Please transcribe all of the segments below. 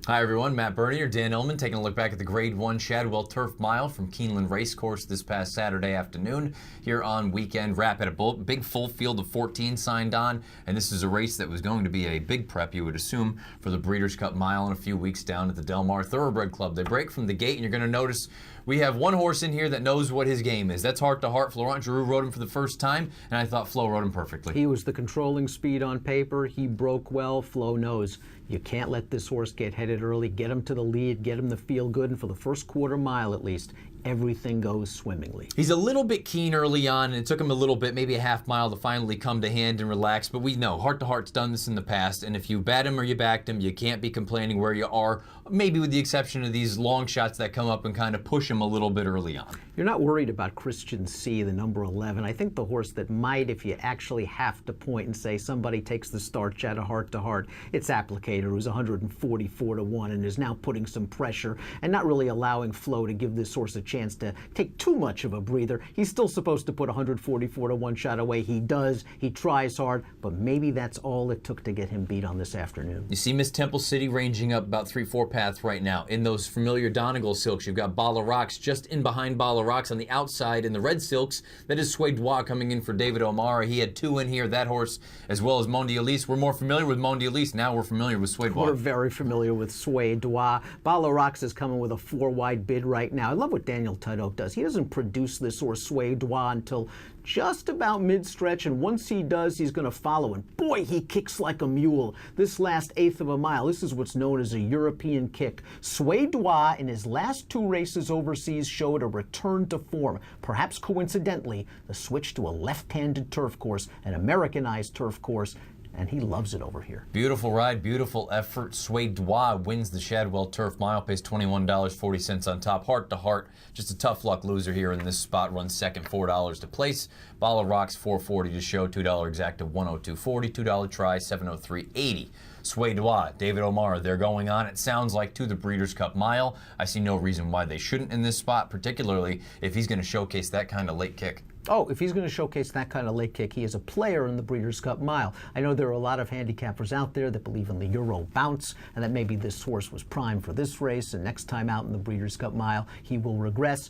Hi everyone, Matt Bernier, Dan Illman taking a look back at the Grade 1 Shadwell Turf Mile from Keeneland Racecourse this past Saturday afternoon here on Weekend Wrap. Had a big full field of 14 signed on, and this is a race that was going to be a big prep, you would assume, for the Breeders' Cup Mile in a few weeks down at the Del Mar Thoroughbred Club. They break from the gate, and you're going to notice we have one horse in here that knows what his game is. That's Heart to Heart. Florent Giroux rode him for the first time, and I thought Flo rode him perfectly. He was the controlling speed on paper. He broke well. Flo knows you can't let this horse get headed early. Get him to the lead, get him to feel good, and for the first quarter mile at least, everything goes swimmingly. He's a little bit keen early on, and it took him a little bit, maybe a half mile, to finally come to hand and relax. But we know Heart to Heart's done this in the past, and if you bat him or you backed him, you can't be complaining where you are, maybe with the exception of these long shots that come up and kind of push him a little bit early on. You're not worried about Christian C, the number 11. I think the horse that might, if you actually have to point and say somebody takes the starch out of Heart to Heart, it's Applicator, who's 144 to 1 and is now putting some pressure and not really allowing Flo to give this horse a chance to take too much of a breather. He's still supposed to put 144 to 1 shot away. He does. He tries hard, but maybe that's all it took to get him beat on this afternoon. You see Miss Temple City ranging up about 3-4 paths right now. In those familiar Donegal silks, you've got Bala Rocks just in behind Bala Rocks on the outside. In the red silks, that is Sway Dois coming in for David O'Mara. He had 2 in here, that horse, as well as Mondi Elise. We're more familiar with Mondi Elise. Now we're familiar with Sway Dois. We're very familiar with Sway Dois. Bala Rocks is coming with a 4-wide bid right now. I love what Daniel Tudhope does. He doesn't produce this horse Sway Dois until just about mid-stretch, and once he does, he's going to follow. And boy, he kicks like a mule. This last eighth of a mile, this is what's known as a European kick. Sway Dois, in his last 2 races overseas, showed a return to form. Perhaps coincidentally, the switch to a left-handed turf course, an Americanized turf course, and he loves it over here. Beautiful ride, beautiful effort. Sway Dois wins the Shadwell Turf Mile, pays $21.40 on top. Heart to Heart, just a tough luck loser here in this spot, runs second, $4 to place. Bala Rocks, $4.40 to show, $2 exact to $102.40, $2 try, $703.80. Sway Dois, David O'Mara, they're going on, it sounds like, to the Breeders' Cup Mile. I see no reason why they shouldn't in this spot, particularly if he's going to showcase that kind of late kick. Oh, if he's going to showcase that kind of late kick, he is a player in the Breeders' Cup Mile. I know there are a lot of handicappers out there that believe in the Euro bounce and that maybe this horse was primed for this race, and next time out in the Breeders' Cup Mile, he will regress.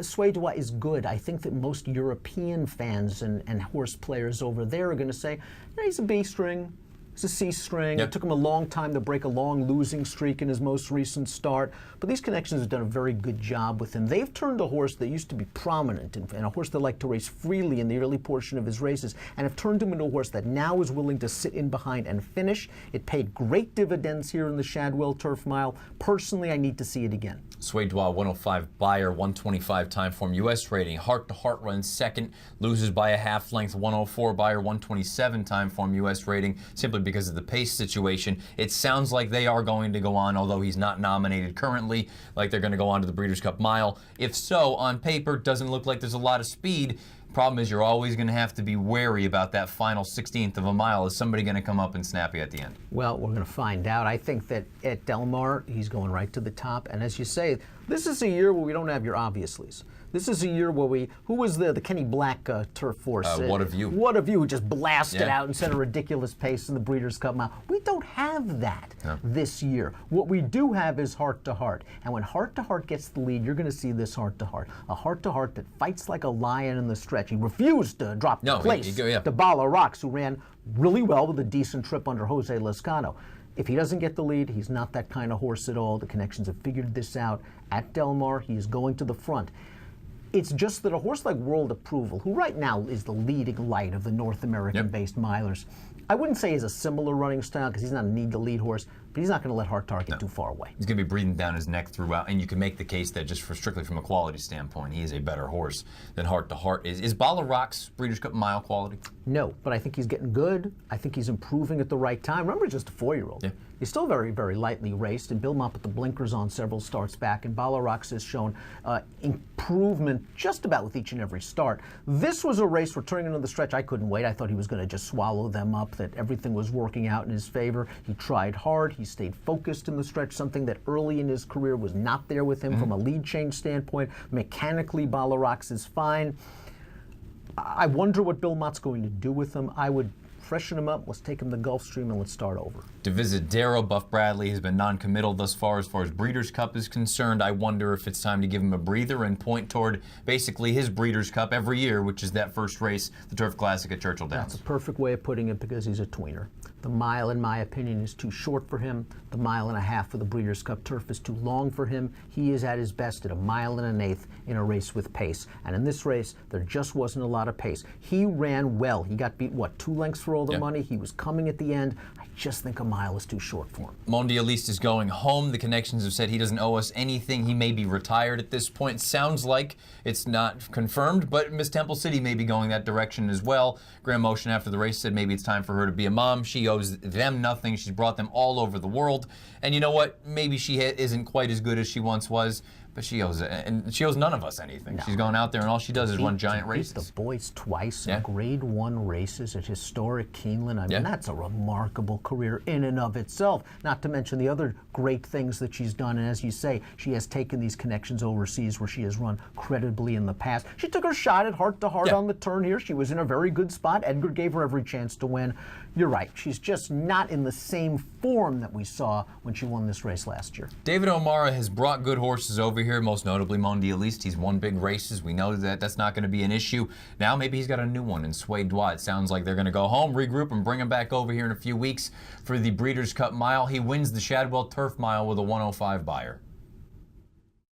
Sway Dois is good. I think that most European fans and horse players over there are going to say, yeah, he's a B string. It's a C-string. Yep. It took him a long time to break a long losing streak in his most recent start. But these connections have done a very good job with him. They've turned a horse that used to be prominent and a horse that liked to race freely in the early portion of his races, and have turned him into a horse that now is willing to sit in behind and finish. It paid great dividends here in the Shadwell Turf Mile. Personally, I need to see it again. Sway Dois, 105 Beyer, 125 time form U.S. rating. Heart to Heart runs second, loses by a half length, 104 Beyer, 127 time form U.S. rating, simply because of the pace situation. It sounds like they are going to go on, although he's not nominated currently, like they're going to go on to the Breeders' Cup Mile. If so, on paper, doesn't look like there's a lot of speed. Problem is, you're always going to have to be wary about that final 16th of a mile. Is somebody going to come up and snap you at the end? Well, we're going to find out. I think that at Del Mar, he's going right to the top. And as you say, this is a year where we don't have your obviouslies. This is a year where who was the Kenny Black turf force? What of you? What of you, who just blasted out and set a ridiculous pace in the Breeders' Cup Mile. We don't have that this year. What we do have is Heart to Heart. And when Heart to Heart gets the lead, you're going to see this Heart to Heart. A Heart to Heart that fights like a lion in the stretch. He refused to drop the place to Bala Rocks, who ran really well with a decent trip under Jose Lezcano. If he doesn't get the lead, he's not that kind of horse at all. The connections have figured this out. At Del Mar, he is going to the front. It's just that a horse like World Approval, who right now is the leading light of the North American-based milers, I wouldn't say he's a similar running style because he's not a need-to-lead horse, but he's not going to let Heart to Heart get too far away. He's going to be breathing down his neck throughout, and you can make the case that just strictly from a quality standpoint, he is a better horse than Heart to Heart is. Is Bala Rocks Breeders' Cup Mile quality? No, but I think he's getting good. I think he's improving at the right time. Remember, he's just a 4-year-old. Yeah. He's still very, very lightly raced, and Bill Mott put the blinkers on several starts back, and Bala Rocks has shown improvement just about with each and every start. This was a race where turning into the stretch, I couldn't wait. I thought he was going to just swallow them up, that everything was working out in his favor. He tried hard. He stayed focused in the stretch, something that early in his career was not there with him from a lead change standpoint. Mechanically, Bala Rocks is fine. I wonder what Bill Mott's going to do with him. I would freshen him up, let's take him to Gulfstream, and let's start over. To visit Darrow, Buff Bradley has been non-committal thus far as Breeders' Cup is concerned. I wonder if it's time to give him a breather and point toward basically his Breeders' Cup every year, which is that first race, the Turf Classic at Churchill Downs. That's a perfect way of putting it because he's a tweener. The mile, in my opinion, is too short for him. The 1.5 miles for the Breeders' Cup Turf is too long for him. He is at his best at 1 1/8 miles in a race with pace. And in this race, there just wasn't a lot of pace. He ran well. He got beat, what, 2 lengths for all the money? He was coming at the end. I just think 1 mile is too short for him. Mondialiste is going home. The connections have said he doesn't owe us anything. He may be retired at this point. Sounds like it's not confirmed, but Miss Temple City may be going that direction as well. Graham Motion after the race said maybe it's time for her to be a mom. She owes them nothing. She's brought them all over the world. And you know what? Maybe she isn't quite as good as she once was, but she owes it, and she owes none of us anything. No. She's going out there and all she does is run giant races. The boys twice in Grade 1 races at historic Keeneland. I mean, that's a remarkable career in and of itself. Not to mention the other great things that she's done. And as you say, she has taken these connections overseas where she has run creditably in the past. She took her shot at Heart to Heart on the turn here. She was in a very good spot. Edgar gave her every chance to win. You're right. She's just not in the same form that we saw when she won this race last year. David O'Mara has brought good horses over here, most notably Mondialiste. He's won big races. We know that that's not going to be an issue. Now maybe he's got a new one in Sway Dwa. It sounds like they're going to go home, regroup, and bring him back over here in a few weeks for the Breeders' Cup Mile. He wins the Shadwell Turf Mile with a 105 Beyer.